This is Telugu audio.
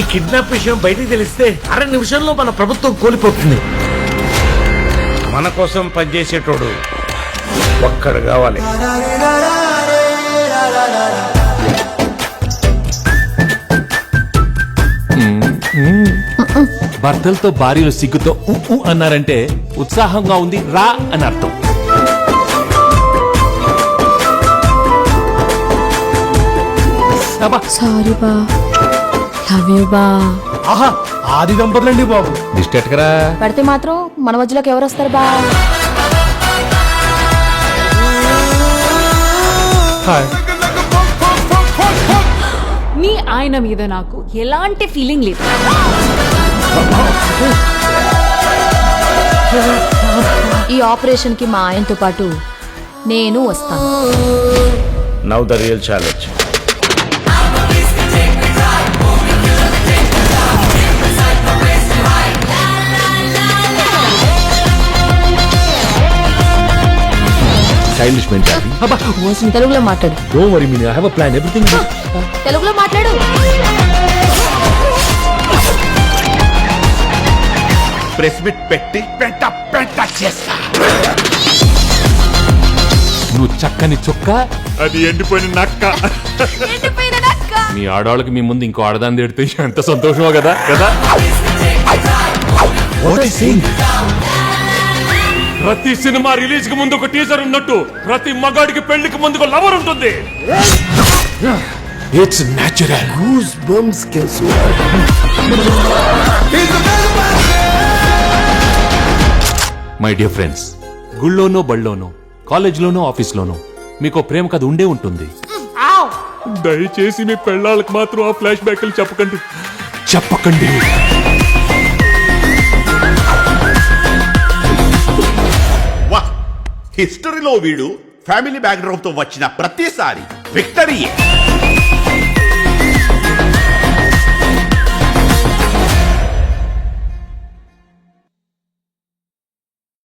ఈ కిడ్నాప్ విషయం బయటికి తెలిస్తే 6 నిమిషంలో మన ప్రభుత్వం కోల్పోతుంది. మన కోసం పనిచేసేటోడు ఒక్కడు కావాలి. భర్తలతో భార్యలు సిగ్గుతో అన్నారంటే ఉత్సాహంగా ఉంది రా అని అర్థం. సారీ బా, లవ్ యూ బా. ఆహా ఆది దంపతులండి బాబు. దిష్టెట్కరా పడితే మాత్రం మన మధ్యలోకి ఎవరు వస్తారు బా? మీ ఆయన మీద నాకు ఎలాంటి ఫీలింగ్ లేదు. ఈ ఆపరేషన్ కి మా ఆయనతో పాటు నేను వస్తాను. Now the real challenge. Childish mentality. తెలుగులో మాట్లాడు. Don't worry Meena, I have a plan. Everything తెలుగులో మాట్లాడు. ప్రెస్ మీట్ పెట్టి పెంట చేస్తా. నువ్వు చక్కని చొక్క, అది ఎండిపోయిన నక్క. మీ ఆడవాళ్ళకి మీ ముందు ఇంకో ఆడదాన్ని తిడితే ఎంత సంతోషమో కదా కదా. ప్రతి సినిమా రిలీజ్ కి ముందు ఒక టీజర్ ఉన్నట్టు ప్రతి మగాడికి పెళ్లికి ముందు ఒక లవర్ ఉంటుంది. It's natural. My dear friends, గుళ్ళోనో బళ్ళోనో కాలేజ్లోనో ఆఫీస్లోనో మీకు ప్రేమ కథ ఉండే ఉంటుంది. దయచేసి మీ పెళ్ళాళ్ళకి మాత్రం ఆ ఫ్లాష్ బ్యాక్లు చెప్పకండి. వా, హిస్టరీలో వీడు ఫ్యామిలీ బ్యాక్గ్రౌండ్ తో వచ్చిన ప్రతిసారి విక్టరీయే.